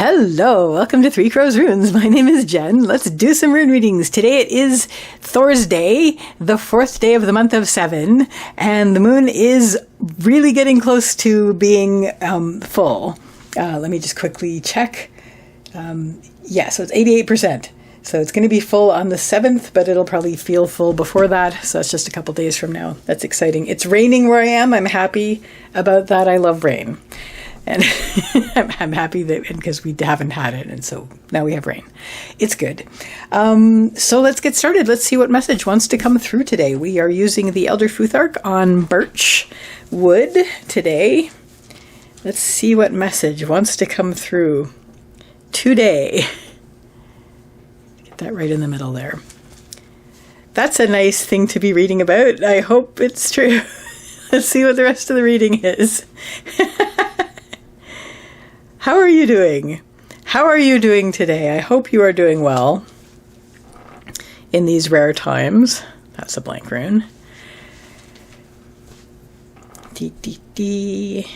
Hello, welcome to Three Crows Runes. My name is Jen. Let's do some rune readings. Today it is Thursday, the 4th day of the month of 7, and the moon is really getting close to being full. Let me just quickly check. Yeah, so it's 88%. So it's going to be full on the 7th, but it'll probably feel full before that. So that's just a couple days from now. That's exciting. It's raining where I am. I'm happy about that. I love rain. And I'm happy that because we haven't had it, and so now we have rain. It's good. So let's get started. Let's see what message wants to come through today. We are using the Elder Futhark on birch wood today. Let's see what message wants to come through today. Get that right in the middle there. That's a nice thing to be reading about. I hope it's true. Let's see what the rest of the reading is. How are you doing? How are you doing today? I hope you are doing well in these rare times. That's a blank rune. Dee, dee, dee.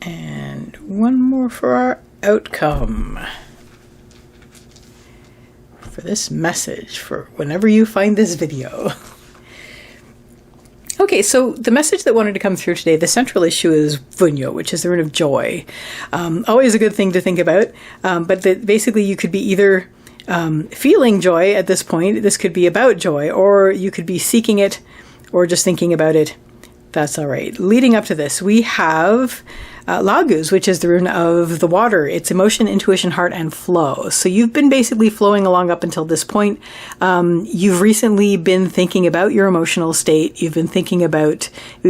And one more for our outcome. For this message, for whenever you find this video. Okay, so the message that wanted to come through today, the central issue is Vunyo, which is the rune of joy. Always a good thing to think about, but basically you could be either feeling joy at this point, this could be about joy, or you could be seeking it, or just thinking about it. That's all right. Leading up to this, we have Laguz, which is the rune of the water. It's emotion, intuition, heart, and flow. So you've been basically flowing along up until this point. You've recently been thinking about your emotional state. You've been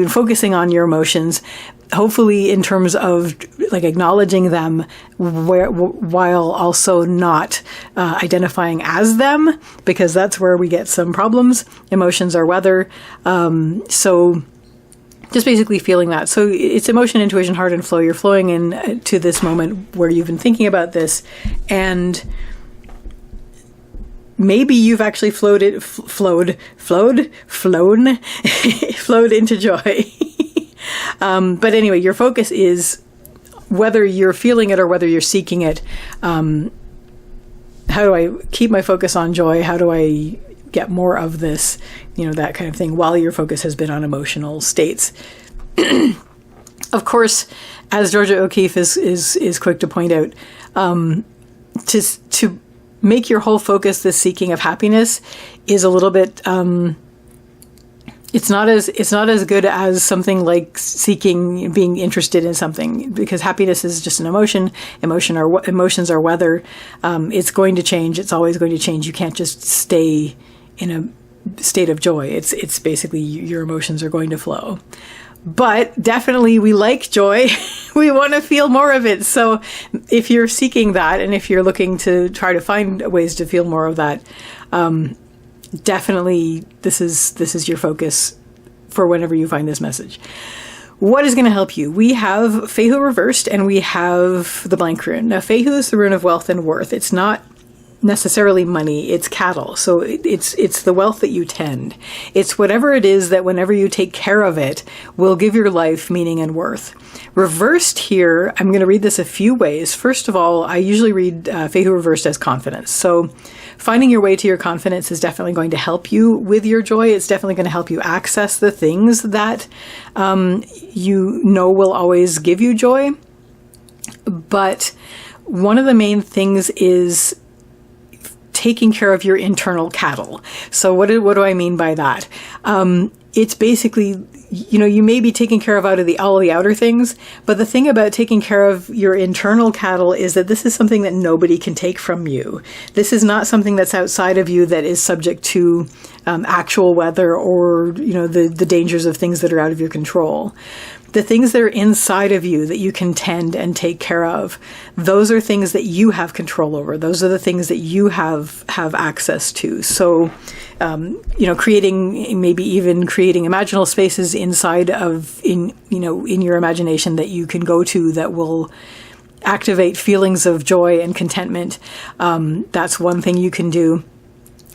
focusing on your emotions, hopefully in terms of like acknowledging them while also not identifying as them, because that's where we get some problems. Emotions are weather. So just basically feeling that. So it's emotion, intuition, heart, and flow. You're flowing in to this moment where you've been thinking about this, and maybe you've actually flowed into joy. But anyway, your focus is whether you're feeling it or whether you're seeking it. How do I keep my focus on joy? How do I get more of this, that kind of thing, while your focus has been on emotional states. Of course, as Georgia O'Keeffe is quick to point out, to make your whole focus this seeking of happiness is a little bit, it's not as good as something like seeking, being interested in something, because happiness is just an emotion. Emotions are weather. It's going to change. It's always going to change. You can't just stay in a state of joy. It's basically your emotions are going to flow. But definitely we like joy. We want to feel more of it. So if you're seeking that, and if you're looking to try to find ways to feel more of that, definitely this is your focus for whenever you find this message. What is going to help you? We have Fehu reversed, and we have the blank rune. Now, Fehu is the rune of wealth and worth. It's not necessarily money, it's cattle. So it's the wealth that you tend. It's whatever it is that whenever you take care of it will give your life meaning and worth. Reversed here, I'm going to read this a few ways. First of all, I usually read Fehu reversed as confidence. So finding your way to your confidence is definitely going to help you with your joy. It's definitely going to help you access the things that will always give you joy. But one of the main things is taking care of your internal cattle. So what do I mean by that? It's basically, you may be taking care of all the outer things, but the thing about taking care of your internal cattle is that this is something that nobody can take from you. This is not something that's outside of you that is subject to actual weather or, the dangers of things that are out of your control. The things that are inside of you that you can tend and take care of, those are things that you have control over. Those are the things that you have access to. So, creating imaginal spaces inside of, in your imagination that you can go to that will activate feelings of joy and contentment. That's one thing you can do.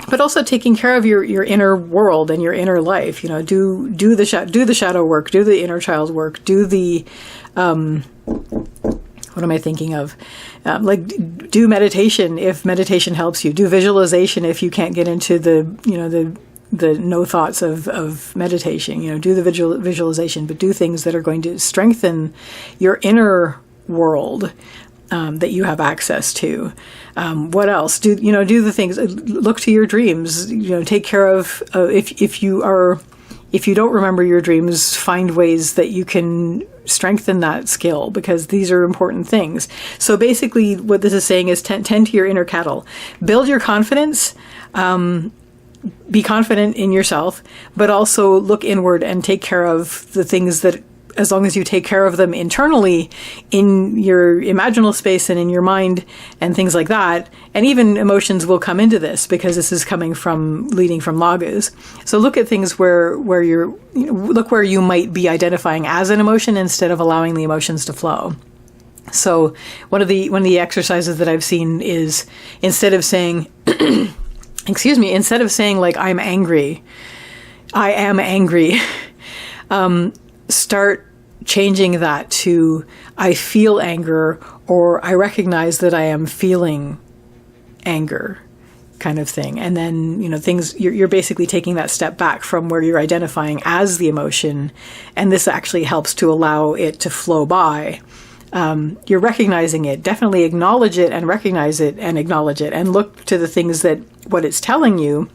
but also taking care of your inner world and your inner life. You know, do the shadow work, do the inner child work, do the what am I thinking of? Do meditation if meditation helps you. Do visualization if you can't get into the no thoughts of meditation. You know, do the visualization, but do things that are going to strengthen your inner world that you have access to. What else? Do the things. Look to your dreams. You know, take care of if you don't remember your dreams, find ways that you can strengthen that skill, because these are important things. So basically what this is saying is tend to your inner cattle. Build your confidence, be confident in yourself, but also look inward and take care of the things that, as long as you take care of them internally in your imaginal space and in your mind and things like that, and even emotions will come into this, because this is leading from lagas. So look at things where look where you might be identifying as an emotion instead of allowing the emotions to flow. So one of the exercises that I've seen is, instead of saying, instead of saying like, I am angry, start changing that to, I feel anger, or I recognize that I am feeling anger, kind of thing. And then, you're basically taking that step back from where you're identifying as the emotion. And this actually helps to allow it to flow by. You're recognizing it. Definitely acknowledge it and recognize it and acknowledge it, and look to the things that what it's telling you.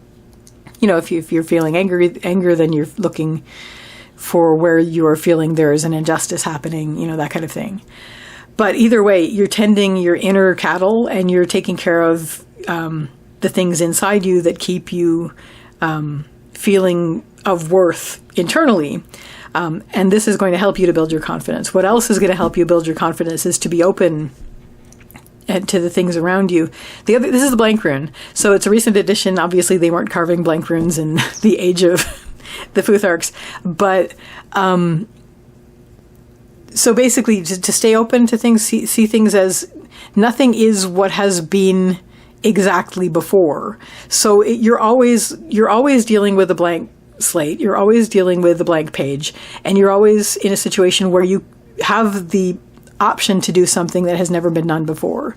You know, if you're feeling anger, then you're looking for where you're feeling there is an injustice happening, that kind of thing. But either way, you're tending your inner cattle, and you're taking care of the things inside you that keep you feeling of worth internally. And this is going to help you to build your confidence. What else is going to help you build your confidence is to be open to the things around you. This is the blank rune. So it's a recent addition. Obviously, they weren't carving blank runes in the age of the Futharks. But so basically, to stay open to things, see things as nothing is what has been exactly before. So you're always dealing with a blank slate. You're always dealing with a blank page, and you're always in a situation where you have the option to do something that has never been done before.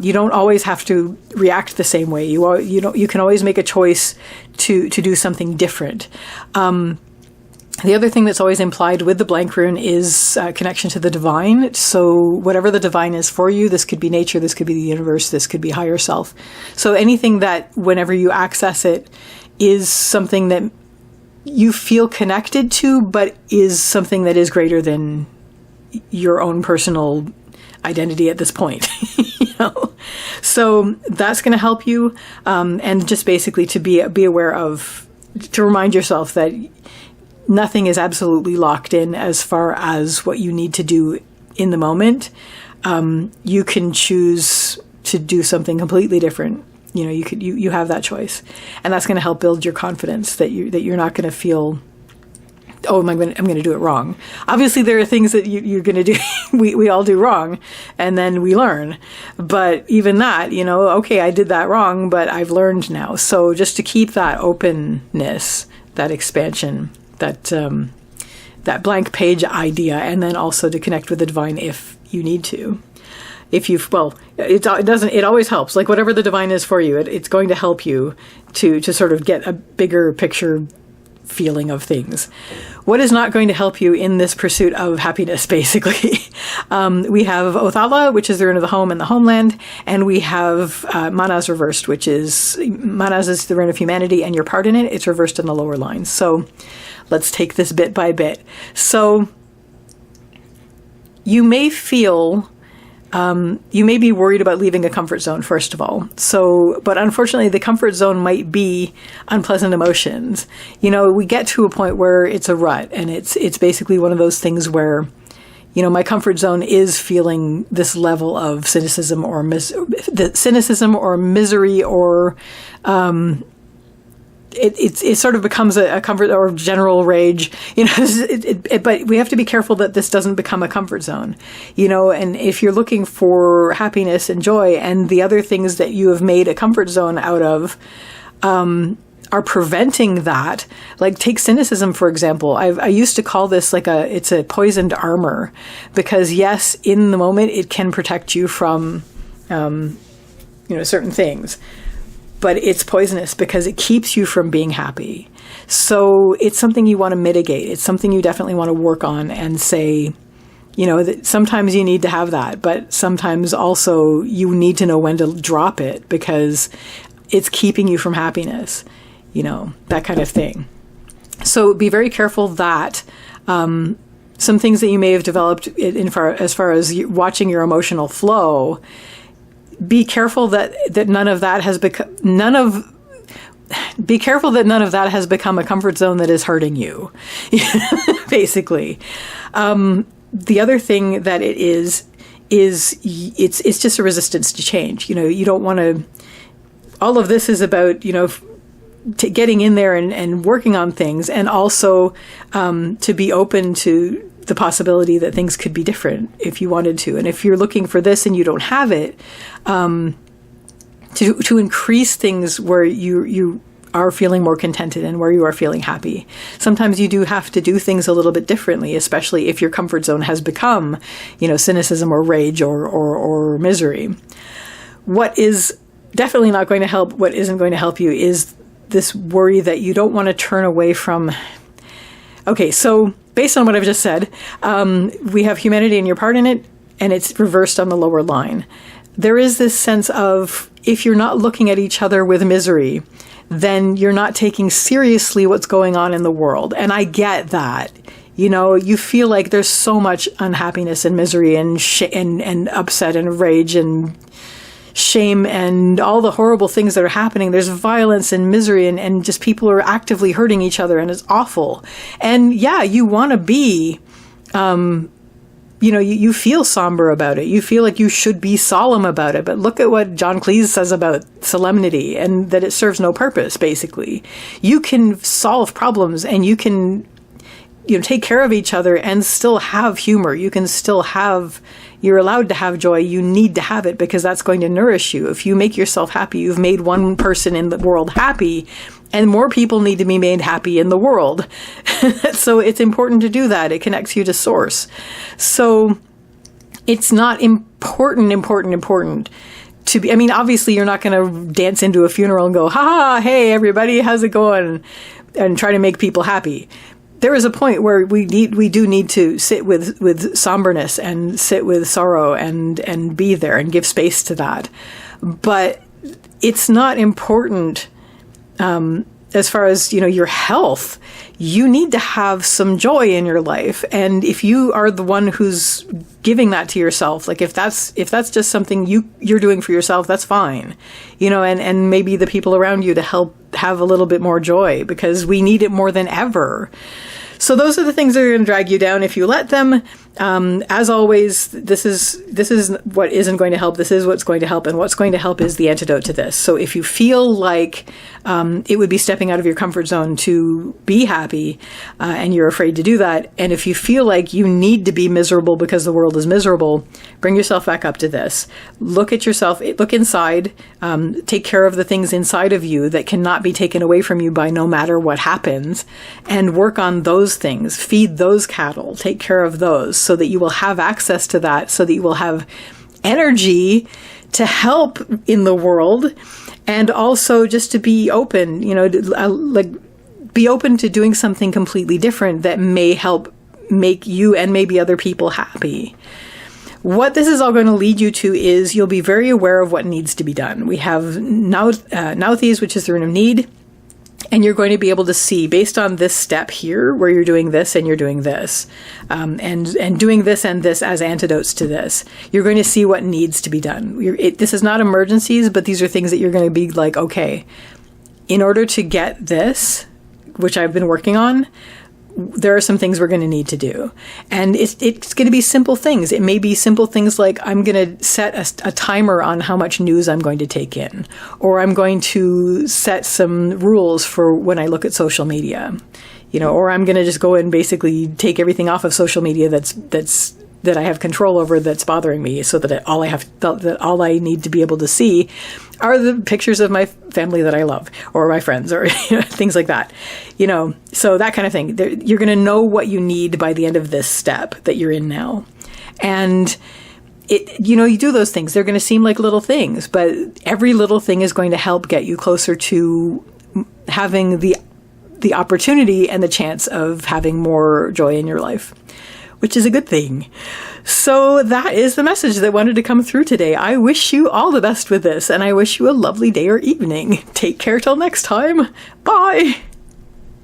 You don't always have to react the same way. You can always make a choice to do something different. The other thing that's always implied with the blank rune is connection to the divine. So whatever the divine is for you, this could be nature, this could be the universe, this could be higher self. So anything that, whenever you access it, is something that you feel connected to, but is something that is greater than your own personal identity at this point. So that's going to help you, and just basically to be aware of, to remind yourself that nothing is absolutely locked in as far as what you need to do in the moment. You can choose to do something completely different. You have that choice, and that's going to help build your confidence that you're not going to feel, oh, I'm going to do it wrong. Obviously, there are things that you're going to do. we all do wrong, and then we learn. But even that, okay, I did that wrong, but I've learned now. So just to keep that openness, that expansion, that blank page idea, and then also to connect with the divine if you need to. It always helps. Like whatever the divine is for you, it's going to help you to sort of get a bigger picture feeling of things. What is not going to help you in this pursuit of happiness, basically? We have Othala, which is the rune of the home and the homeland, and we have Manas reversed, which is, Manas is the rune of humanity, and your part in it, it's reversed in the lower lines. So let's take this bit by bit. So you may feel, you may be worried about leaving a comfort zone, first of all. But unfortunately, the comfort zone might be unpleasant emotions. We get to a point where it's a rut, and it's basically one of those things where, my comfort zone is feeling this level of cynicism or misery, or it sort of becomes a comfort or general rage, but we have to be careful that this doesn't become a comfort zone, and if you're looking for happiness and joy and the other things that you have made a comfort zone out of, are preventing that. Like, take cynicism, for example. I used to call this it's a poisoned armor, because yes, in the moment it can protect you from, certain things, but it's poisonous because it keeps you from being happy. So it's something you want to mitigate. It's something you definitely want to work on and say, that sometimes you need to have that, but sometimes also you need to know when to drop it because it's keeping you from happiness. That kind of thing. So be very careful that some things that you may have developed as far as watching your emotional flow, be careful that none of that has become a comfort zone that is hurting you, basically. The other thing that it is it's just a resistance to change. You don't want to. All of this is about getting in there and working on things, and also to be open to the possibility that things could be different if you wanted to. And if you're looking for this and you don't have it, to increase things where you are feeling more contented and where you are feeling happy. Sometimes you do have to do things a little bit differently, especially if your comfort zone has become, cynicism or rage or misery. What is definitely not going to help, what isn't going to help you, is this worry that you don't want to turn away from. Okay, so based on what I've just said, we have humanity and your part in it, and it's reversed on the lower line. There is this sense of, if you're not looking at each other with misery, then you're not taking seriously what's going on in the world. And I get that. You feel like there's so much unhappiness and misery and and upset and rage and shame and all the horrible things that are happening. There's violence and misery and just people are actively hurting each other, and it's awful. And yeah, you want to be, you feel somber about it. You feel like you should be solemn about it. But look at what John Cleese says about solemnity, and that it serves no purpose, basically. You can solve problems and you can, take care of each other and still have humor. You can still you're allowed to have joy. You need to have it because that's going to nourish you. If you make yourself happy, you've made one person in the world happy, and more people need to be made happy in the world. So it's important to do that. It connects you to source. So it's not important to be, obviously you're not going to dance into a funeral and go, ha, hey, everybody, how's it going? And try to make people happy. There is a point where we do need to sit with somberness and sit with sorrow and be there and give space to that. But it's not important as far as, your health. You need to have some joy in your life. And if you are the one who's giving that to yourself, like if that's just something you're doing for yourself, that's fine. And maybe the people around you to help have a little bit more joy, because we need it more than ever. So those are the things that are going to drag you down if you let them. As always, this is what isn't going to help. This is what's going to help. And what's going to help is the antidote to this. So if you feel like it would be stepping out of your comfort zone to be happy, and you're afraid to do that, and if you feel like you need to be miserable because the world is miserable, bring yourself back up to this. Look at yourself, look inside, take care of the things inside of you that cannot be taken away from you by no matter what happens, and work on those things. Feed those cattle, take care of those, so that you will have access to that, so that you will have energy to help in the world, and also just to be open, be open to doing something completely different that may help make you and maybe other people happy. What this is all going to lead you to is you'll be very aware of what needs to be done. We have Nauthiz, which is the rune of need. And you're going to be able to see, based on this step here, where you're doing this and you're doing this, and doing this and this as antidotes to this, you're going to see what needs to be done. This is not emergencies, but these are things that you're going to be like, okay, in order to get this, which I've been working on, there are some things we're going to need to do. And it's going to be simple things. It may be simple things like, I'm going to set a timer on how much news I'm going to take in, or I'm going to set some rules for when I look at social media, or I'm going to just go and basically take everything off of social media that's that I have control over that's bothering me, so that all I need to be able to see are the pictures of my family that I love, or my friends, or things like that. So that kind of thing. You're going to know what you need by the end of this step that you're in now. And you do those things. They're going to seem like little things, but every little thing is going to help get you closer to having the opportunity and the chance of having more joy in your life, which is a good thing. So that is the message that wanted to come through today. I wish you all the best with this, and I wish you a lovely day or evening. Take care till next time. Bye.